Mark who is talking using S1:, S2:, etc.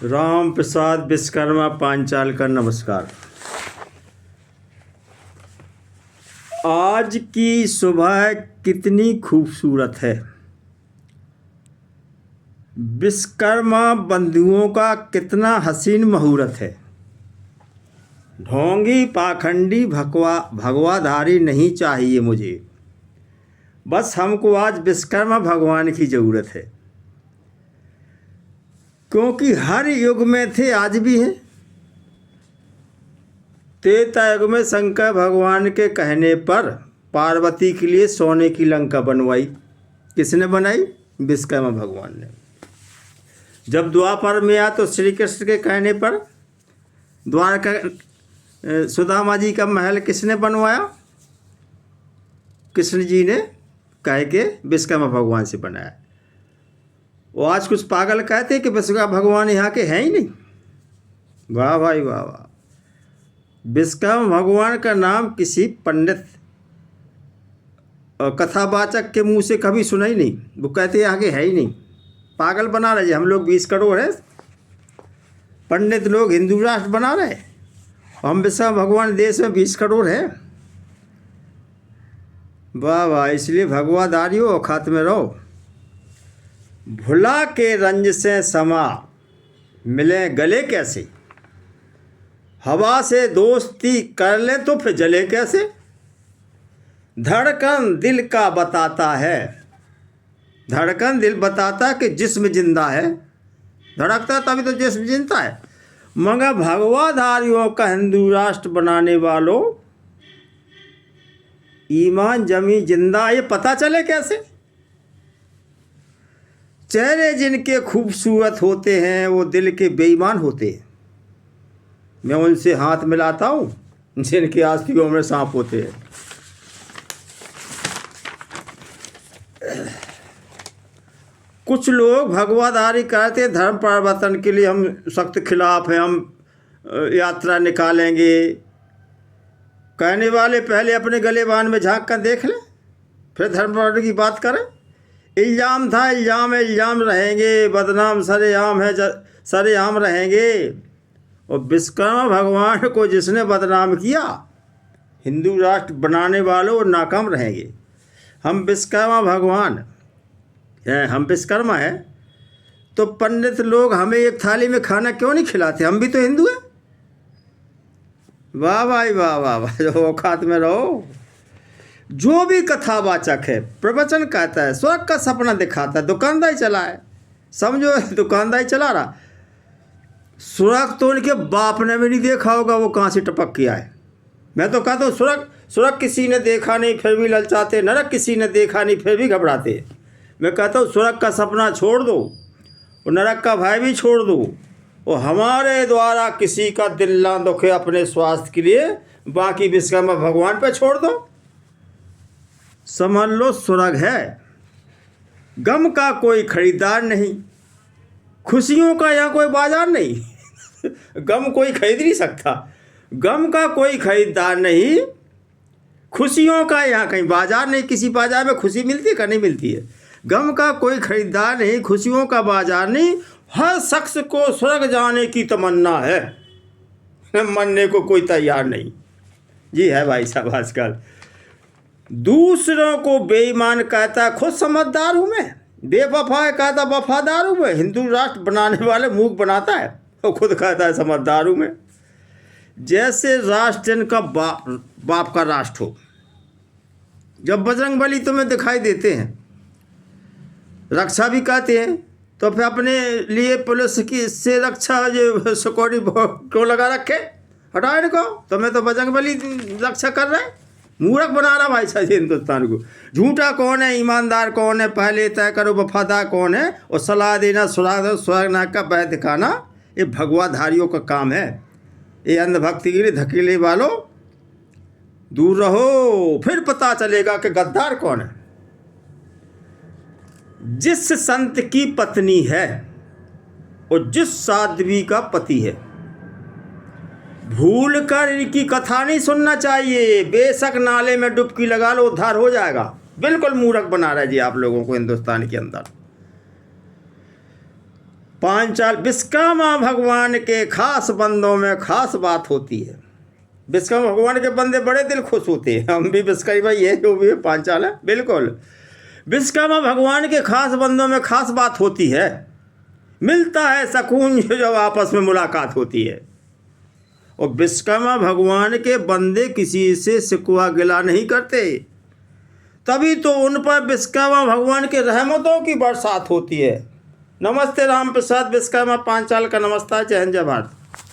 S1: राम प्रसाद विश्वकर्मा पांचाल का नमस्कार। आज की सुबह कितनी खूबसूरत है। विश्वकर्मा बंधुओं का कितना हसीन मुहूर्त है। ढोंगी पाखंडी भगवाधारी नहीं चाहिए मुझे, बस हमको आज विश्वकर्मा भगवान की ज़रूरत है, क्योंकि हर युग में थे, आज भी हैं। त्रेता युग में शंकर भगवान के कहने पर पार्वती के लिए सोने की लंका बनवाई। किसने बनाई? विश्वकर्मा भगवान ने। जब द्वापर में आया तो श्री कृष्ण के कहने पर द्वारका सुदामा जी का महल किसने बनवाया? कृष्ण जी ने कह के विश्वकर्मा भगवान से बनाया। वो आज कुछ पागल कहते कि विश्वकर्मा भगवान यहाँ के हैं ही नहीं। वाह भाई वाह वाह। विश्वकर्मा भगवान का नाम किसी पंडित और कथावाचक के मुंह से कभी सुना ही नहीं। वो कहते यहाँ के है ही नहीं। पागल बना रहे। हम लोग 20 करोड़ हैं, पंडित लोग हिंदू राष्ट्र बना रहे, हम विश्वकर्मा भगवान देश में 20 करोड़ हैं। वाह वाह। इसलिए भगवाधारियों औकात में रहो। भुला के रंज से समा मिले गले कैसे, हवा से दोस्ती कर ले तो फिर जले कैसे। धड़कन दिल का बताता है, धड़कन दिल बताता कि जिस्म जिंदा है। धड़कता तभी तो जिस्म जिंदा है। मगर भगवाधारियों का हिंदू राष्ट्र बनाने वालों, ईमान जमी जिंदा ये पता चले कैसे। चेहरे जिनके खूबसूरत होते हैं वो दिल के बेईमान होते हैं। मैं उनसे हाथ मिलाता हूँ जिनके आस्तियों में सांप होते हैं। कुछ लोग भगवाधारी कहते हैं धर्म परिवर्तन के लिए हम सख्त खिलाफ हैं, हम यात्रा निकालेंगे। कहने वाले पहले अपने गलेबान में झांक कर देख लें, फिर धर्म परिवर्तन की बात करें। इल्ज़ाम था, इल्ज़ाम रहेंगे, बदनाम सरेआम है, सरेआम रहेंगे। और विश्वकर्मा भगवान को जिसने बदनाम किया, हिंदू राष्ट्र बनाने वालों वो नाकाम रहेंगे। हम विश्वकर्मा भगवान हैं, हम विश्वकर्मा हैं, तो पंडित लोग हमें एक थाली में खाना क्यों नहीं खिलाते? हम भी तो हिंदू हैं। वाह भाई वाह वाह वाह। जो औकात में रहो। जो भी कथावाचक है, प्रवचन कहता है, स्वर्ग का सपना दिखाता है, दुकानदारी चला है, समझो दुकानदारी चला रहा। स्वर्ग तो उनके बाप ने भी नहीं देखा होगा, वो कहाँ से टपक के आए। मैं तो कहता हूँ स्वर्ग किसी ने देखा नहीं फिर भी ललचाते, नरक किसी ने देखा नहीं फिर भी घबराते। मैं कहता हूँ स्वर्ग का सपना छोड़ दो और नरक का भय भी छोड़ दो, और हमारे द्वारा किसी का दिल ना दुखे अपने स्वास्थ्य के लिए, बाकी विश्वकर्मा भगवान पे छोड़ दो। समझ लो स्वर्ग है। गम का कोई खरीदार नहीं, खुशियों का यहाँ कोई बाजार नहीं। गम कोई खरीद नहीं सकता, गम का कोई खरीदार नहीं, खुशियों का यहाँ कहीं बाजार नहीं। किसी बाजार में खुशी मिलती है? का नहीं मिलती है। गम का कोई खरीदार नहीं, खुशियों का बाजार नहीं। हर शख्स को स्वर्ग जाने की तमन्ना है, मरने को कोई तैयार नहीं। जी है भाई साहब। आजकल दूसरों को बेईमान कहता, खुद समझदार हूँ मैं। बेवफा कहता वफादार हूँ मैं। हिंदू राष्ट्र बनाने वाले मूर्ख बनाता है, वो खुद कहता है समझदार हूँ मैं। जैसे राष्ट्र इनका बाप का राष्ट्र हो। जब बजरंगबली तुम्हें दिखाई देते हैं, रक्षा भी कहते हैं, तो फिर अपने लिए पुलिस की से रक्षा जो सिक्योरिटी क्यों लगा रखे? हटाओ इनको। तुम्हें तो बजरंगबली रक्षा कर रहा है। मूर्ख बना रहा भाई साहब हिंदुस्तान को। झूठा कौन है, ईमानदार कौन है, पहले तय करो वफादार कौन है, और सलाह देना, स्वर्ग नाग का बह दिखाना, ये भगवाधारियों का काम है। ये अंधभक्ति के लिए धकेले वालों दूर रहो, फिर पता चलेगा कि गद्दार कौन है। जिस संत की पत्नी है और जिस साध्वी का पति है, भूल कर इनकी कथा नहीं सुनना चाहिए। बेशक नाले में डुबकी लगा लो, उद्धार हो जाएगा। बिल्कुल मूर्ख बना रहे जी आप लोगों को हिंदुस्तान के अंदर। पांचाल विश्वकर्मा भगवान के खास बंदों में खास बात होती है। विश्वकर्मा भगवान के बंदे बड़े दिल खुश होते हैं। हम भी विश्वकर्मा ही है, जो भी पांचाल है, बिल्कुल। विश्वकर्मा भगवान के खास बंदों में खास बात होती है, मिलता है सुकून जब आपस में मुलाकात होती है। और विश्वकर्मा भगवान के बंदे किसी से शिकवा गिला नहीं करते, तभी तो उन पर विश्वकर्मा भगवान के रहमतों की बरसात होती है। नमस्ते राम प्रसाद विश्वकर्मा पांचाल का नमस्कार। जय हिंद जय भारत।